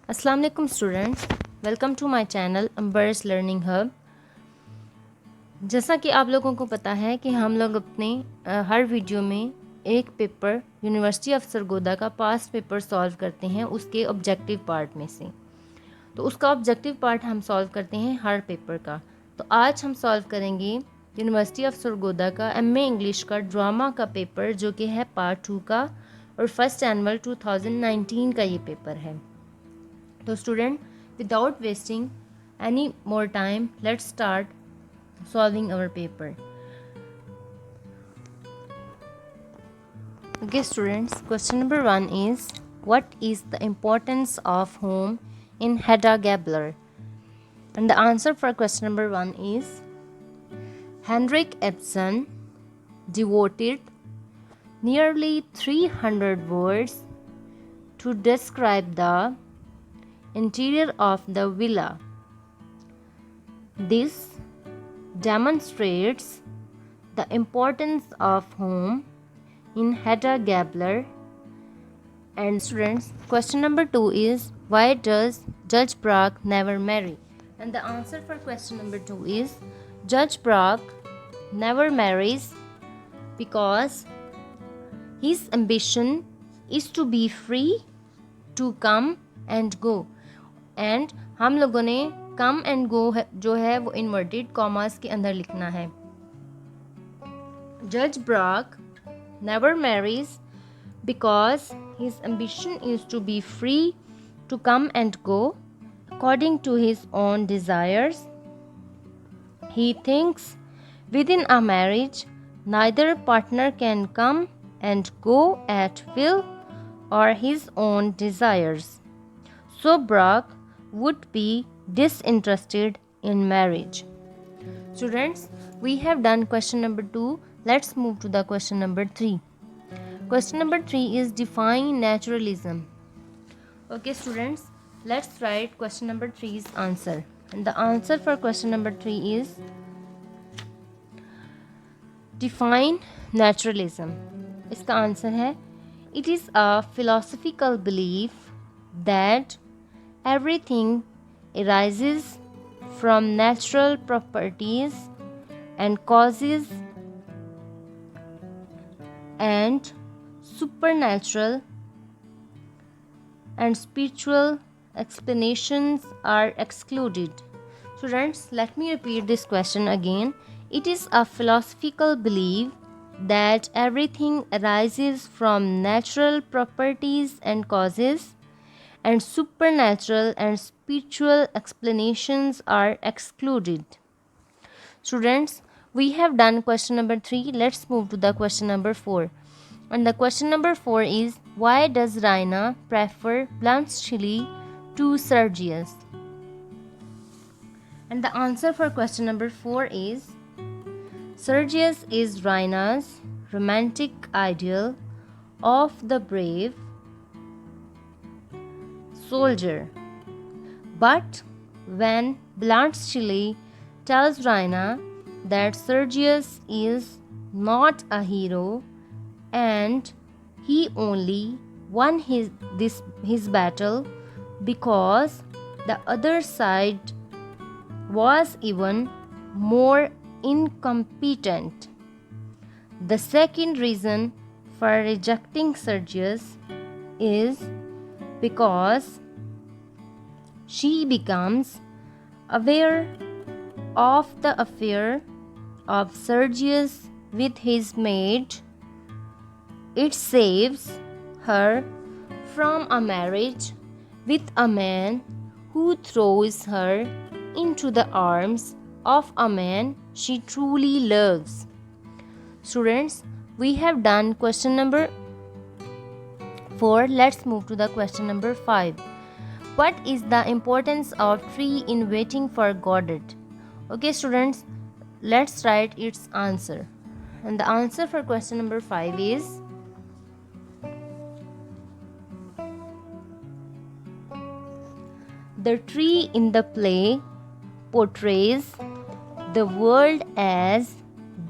अस्सलाम वालेकुम students, welcome to my channel Ambers learning hub. जैसा कि आप लोगों को पता है कि हम लोग अपने हर वीडियो में एक पेपर यूनिवर्सिटी ऑफ सरगोदा का पास्ट पेपर सॉल्व करते हैं उसके ऑब्जेक्टिव पार्ट में से। तो उसका ऑब्जेक्टिव पार्ट हम सॉल्व करते हैं हर पेपर का। तो आज हम सॉल्व करेंगे यूनिवर्सिटी ऑफ सरगोदा का एमए इंग्लिश का ड्रामा का पेपर, जो कि है पार्ट 2 का और फर्स्ट एनुअल 2019 का ये पेपर है। तो student, without wasting any more time, let's start solving our paper. Okay students, question number 1 is, what is the importance of home in Hedda Gabler? And the answer for question number 1 is, Henrik Ibsen devoted nearly 300 words to describe the interior of the villa. This demonstrates the importance of home in Hedda Gabler. And students, question number 2 is, why does Judge Brock never marry? And the answer for question number 2 is, Judge Brock never marries because his ambition is to be free to come and go. And हम लोगों ने कम and गो जो है वो inverted commas के अंदर लिखना है। जज Brock never marries because his ambition is to be free to come and go according to his own desires. He thinks within a marriage neither partner can come and go at will or his own desires, so Brock would be disinterested in marriage. Students, we have done question number 2. Let's move to the question number 3. Question number 3 is, define naturalism. Okay students, let's write question number 3's answer. And the answer for question number 3 is, define naturalism. इसका answer है, it is a philosophical belief that everything arises from natural properties and causes, and supernatural and spiritual explanations are excluded. Students, let me repeat this question again. It is a philosophical belief that everything arises from natural properties and causes, and supernatural and spiritual explanations are excluded. Students, we have done question number 3. Let's move to the question number 4. And the question number 4 is, why does Raina prefer blunt chili to Sergius? And the answer for question number 4 is, Sergius is Raina's romantic ideal of the brave soldier. But when Blanche Shelley tells Raina that Sergius is not a hero and he only won his battle because the other side was even more incompetent. The second reason for rejecting Sergius is because she becomes aware of the affair of Sergius with his maid. It saves her from a marriage with a man who throws her into the arms of a man she truly loves. Students, we have done question number 4. Let's move to the question number 5. What is the importance of tree in waiting for Godot? Okay students, let's write its answer. And the answer for question number 5 is, the tree in the play portrays the world as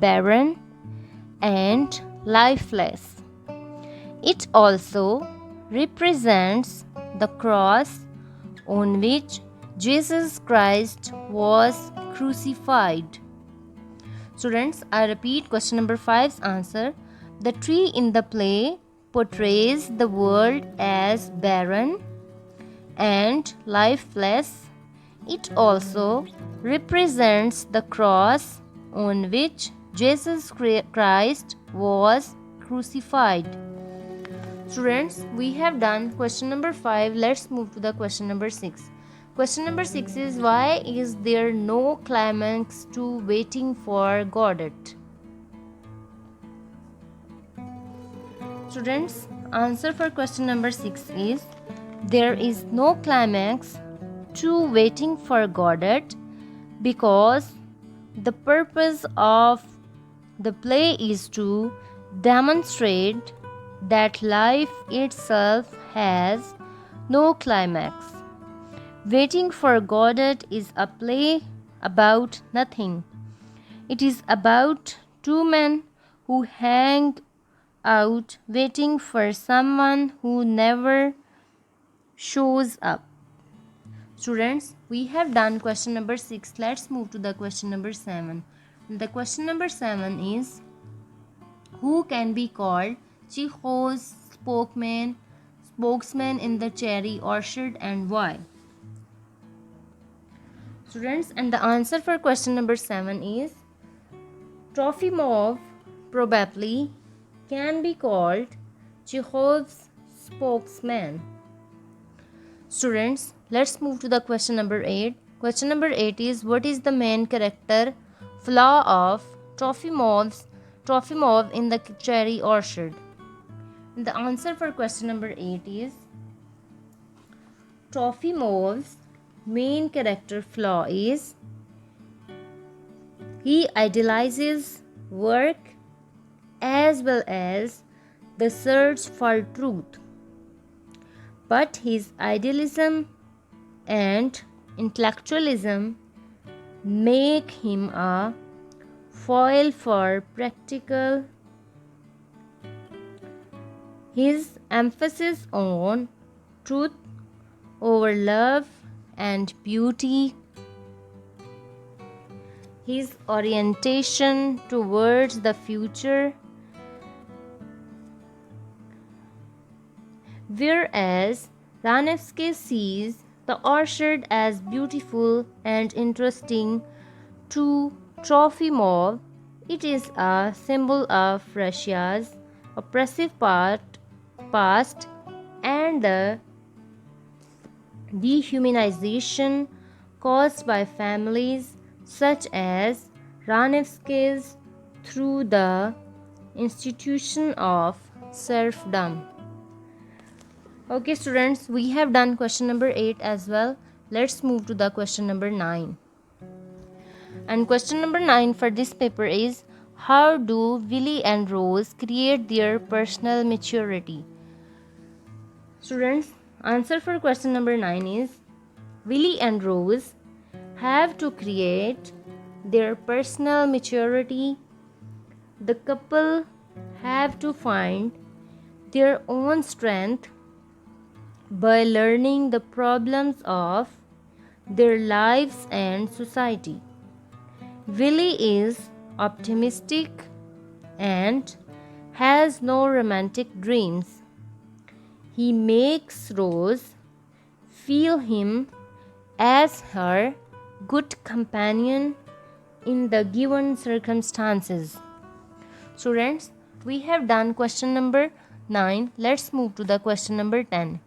barren and lifeless. It also represents the cross on which Jesus Christ was crucified. Students, I repeat question number 5's answer. The tree in the play portrays the world as barren and lifeless. It also represents the cross on which Jesus Christ was crucified. Students, we have done question number 5. Let's move to the question number 6. Question number 6 is, why is there no climax to Waiting for Godot? Students, answer for question number 6 is, there is no climax to Waiting for Godot because the purpose of the play is to demonstrate that life itself has no climax. Waiting for Godot is a play about nothing. It is about two men who hang out waiting for someone who never shows up. Students, we have done question number 6. Let's move to the question number 7. The question number 7 is, who can be called Chekhov's spokesman in the cherry orchard and why? Students, and the answer for question number 7 is, Trofimov probably can be called Chekhov's spokesman. Students, let's move to the question number 8. Question number 8 is, what is the main character flaw of Trofimov in the cherry orchard? And the answer for question number 8 is, Trofimov's main character flaw is he idealizes work as well as the search for truth. But his idealism and intellectualism make him a foil for practical. His emphasis on truth over love and beauty, his orientation towards the future, whereas Ranevsky sees the orchard as beautiful and interesting, to Trofimov, it is a symbol of Russia's oppressive past and the dehumanization caused by families such as Ranevsky's through the institution of serfdom. Okay students, we have done question number 8 as well. Let's move to the question number 9. And question number 9 for this paper is, how do Willie and Rose create their personal maturity? Students, answer for question number 9 is, Willie and Rose have to create their personal maturity. The couple have to find their own strength by learning the problems of their lives and society. Willie is optimistic and has no romantic dreams. He makes Rose feel him as her good companion in the given circumstances. Students, we have done question number 9. Let's move to the question number 10.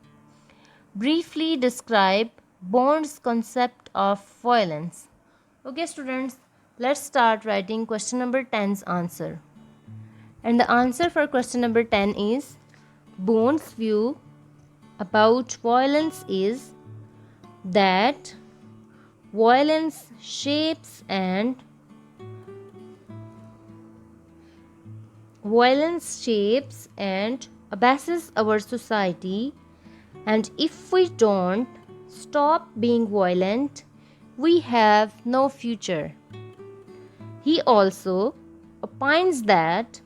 Briefly describe Bond's concept of violence. Okay students, let's start writing question number 10's answer. And the answer for question number 10 is, Bond's view about violence is that violence shapes and abases our society, and if we don't stop being violent, we have no future. He also opines that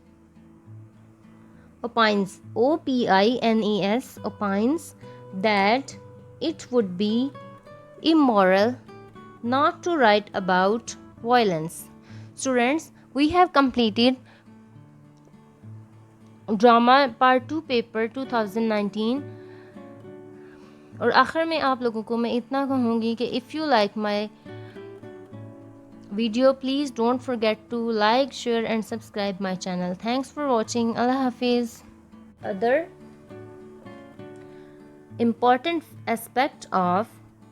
it would be immoral not to write about violence. Students, we have completed drama part 2 paper 2019 और आखिर में आप लोगों को मैं इतना कहूँगी कि if you like my video please don't forget to like share and subscribe my channel. Thanks for watching. अल्लाह हाफिज़. Other important aspect of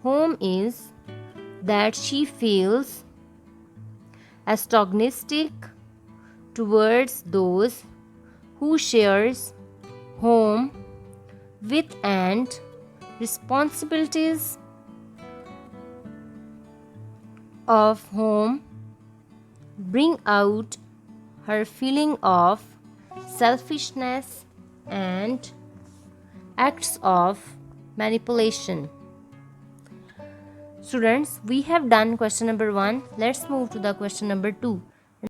home is that she feels antagonistic towards those who shares home with, and responsibilities of home bring out her feeling of selfishness and acts of manipulation. Students, we have done question number 1. Let's move to the question number 2.